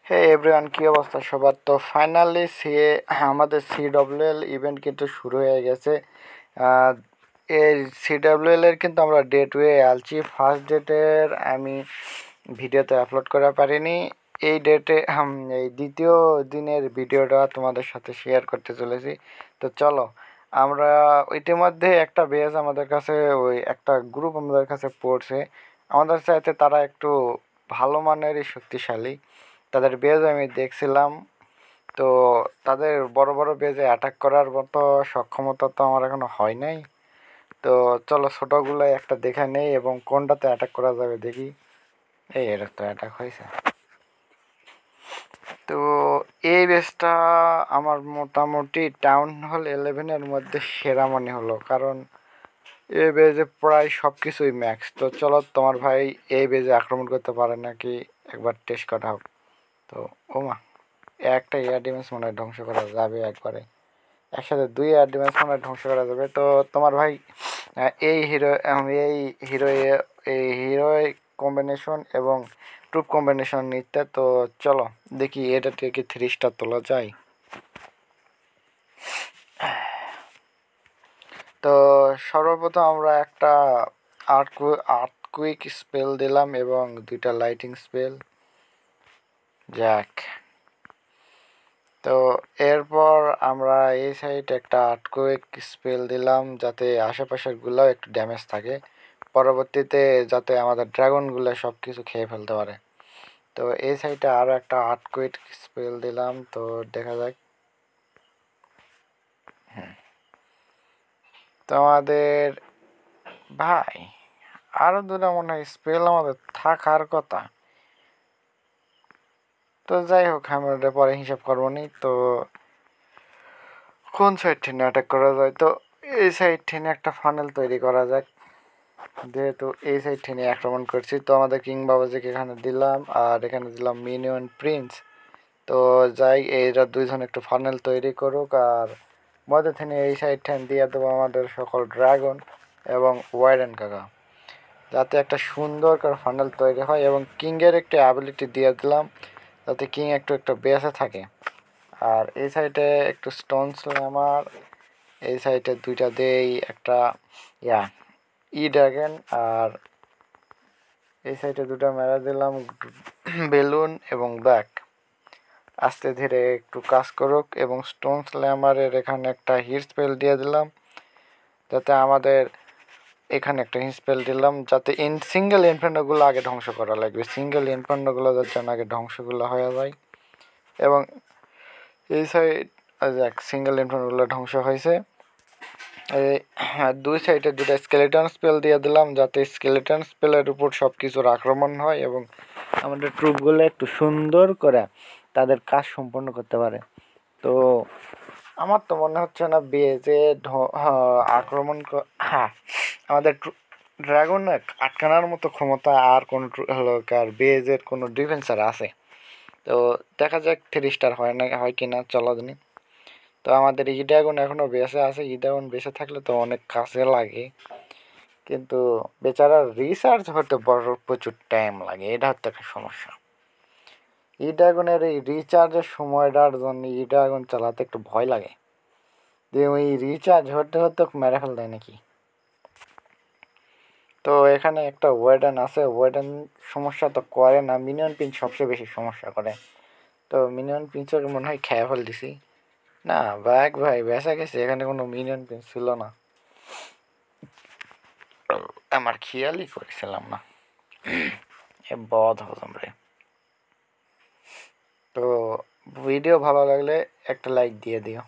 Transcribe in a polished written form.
হে everyone, কি অবস্থা সবার? তো ফাইনালি আমাদের সিডব্লিউএল ইভেন্ট কিন্তু শুরু হয়ে গেছে। আহ, এই সিডব্লিউএল এর কিন্তু আমরা ডে 2 আলছি। ফার্স্ট ডেটের আমি ভিডিওতে আপলোড করা পারিনি। এই ডেটে এই দ্বিতীয় দিনের ভিডিওটা তোমাদের সাথে শেয়ার করতে চলেছি। তো চলো, আমরা ইতিমধ্যে একটা বেজ আমাদের কাছে, ওই একটা গ্রুপ আমাদের কাছে পড়ছে। আমাদের চাইতে তারা একটু ভালো মানেরই শক্তিশালী। তাদের বেজ আমি দেখছিলাম। তো তাদের বড় বড় বেজে অ্যাটাক করার মতো সক্ষমতা তো আমার এখনো হয় নাই। তো চলো ছোটোগুলোই একটা দেখে নেই এবং কোনটাতে অ্যাটাক করা যাবে দেখি। এটা তো অ্যাটাক হয়েছে। তো এই বেজটা আমার মোটামুটি টাউন হল 11-এর মধ্যে সেরা মনে হলো, কারণ এই বেজে প্রায় সব কিছুই ম্যাক্স। তো চলো, তোমার ভাই এই বেজে আক্রমণ করতে পারে নাকি একবার টেস্ট করা হোক। তো ওমা, একটা এয়ার ডিফেন্স মনে হয় ধ্বংস করা যাবে একবারে। একসাথে 2 এয়ার ডিফেন্স মনে হয় ধ্বংস করা যাবে। তো তোমার ভাই এই হিরো এই হিরো এই হিরো কম্বিনেশন এবং ট্রুপ কম্বিনেশন নিতে। তো চলো দেখি এটা থেকে 3 স্টার তোলা যায়। তো সর্বপ্রথম আমরা একটা আর্থকুইক স্পেল দিলাম এবং 2টা লাইটিং স্পেল। যাক, তো এরপর আমরা এই সাইড একটা আর্থকুইক স্পেল দিলাম যাতে আশেপাশের গুলাও একটু ড্যামেজ থাকে, পরবর্তীতে যাতে আমাদের ড্রাগনগুলো সব কিছু খেয়ে ফেলতে পারে। তো এই সাইডে আরও একটা আর্থকুইক স্পেল দিলাম। তো দেখা যাক। তো আমাদের ভাই আরও 2টা মনে হয় স্পেল আমাদের থাকার কথা। তো যাই হোক, আমরা ওটা পরে হিসাব করবো নি। তো কোন সাইড থেকে অ্যাটাক করা যায়? তো এই সাইড থেকে একটা ফানেল তৈরি করা যাক। যেহেতু এই সাইড থেকে আক্রমণ করছি, তো আমাদের কিং বাবাজিকে এখানে দিলাম আর এখানে দিলাম মিনিয়ন প্রিন্স। তো যাই, এরা 2জন একটু ফানেল তৈরি করুক আর মধ্যে থেকে এই সাইড থেকে দিয়ে দেবো আমাদের সকল ড্রাগন এবং ওয়াইডেন কাকা, যাতে একটা সুন্দর করে ফানেল তৈরি হয়। এবং কিংয়ের একটা অ্যাবিলিটি দিয়ে দিলাম যাতে কিং একটু একটু বেঁচে থাকে। আর এই সাইডে একটু স্টোন স্ল্যামার, এই সাইডে 2টা দেই একটা ড্রাগন, আর এই সাইডে 2টা মেরা দিলাম বেলুন এবং ব্যাক। আস্তে ধীরে একটু কাজ করুক এবং স্টোন স্ল্যামারের এখানে একটা হিট স্পেল দিয়ে দিলাম যাতে আমাদের এখানে একটা হিট স্পেল দিলাম যাতে সিঙ্গেল ইনফার্নোগুলো আগে ধ্বংস করা লাগবে, সিঙ্গেল ইনফার্নোগুলো যেন আগে ধ্বংসগুলো হয়ে যায়। এবং এই সাইড দেখ, সিঙ্গেল ইনফার্নোগুলো ধ্বংস হয়েছে। এই 2 সাইডে 2টা স্কেলেটন স্পেল দিয়ে দিলাম যাতে স্কেলেটন স্পেলের উপর সব কিছুর আক্রমণ হয় এবং আমাদের ট্রুপগুলো একটু সুন্দর করে তাদের কাজ সম্পন্ন করতে পারে। তো আমার তো মনে হচ্ছে না বেজে আক্রমণ আমাদের ড্রাগন আটকানোর মতো ক্ষমতা আর কোনো বেজের কোনো ডিফেন্সার আছে। তো দেখা যাক 3 স্টার হয় না, হয় কি না, চলো দিনই। তো আমাদের ড্রাগন এখনও বেঁচে আছে। ড্রাগন বেঁচে থাকলে তো অনেক কাজে লাগে, কিন্তু বেচারার রিসার্চ হতে বড় প্রচুর টাইম লাগে, এটা হচ্ছে একটা সমস্যা। ড্রাগনের এই রিচার্জের সময়টার জন্য ড্রাগন চালাতে একটু ভয় লাগে যে ওই রিচার্জ হতে হতে মেরে ফেল দেয় নাকি। তো এখানে একটা ওয়েডেন আছে, ওয়েডেন সমস্যা তো করে না, মিনিয়ন পিঞ্চ সবচেয়ে বেশি সমস্যা করে। তো মিনিয়ন পিঞ্চকে মনে হয় খেয়ে ফেল দিছি। না ভাই বেঁচে গেছে, এখানে কোনো মিনিয়ন পিঞ্চ ছিল না, আমার খেয়ালই করেছিলাম না। এ বদ হজম রে। তো ভিডিও ভালো লাগলে একটা লাইক দিয়ে দিও।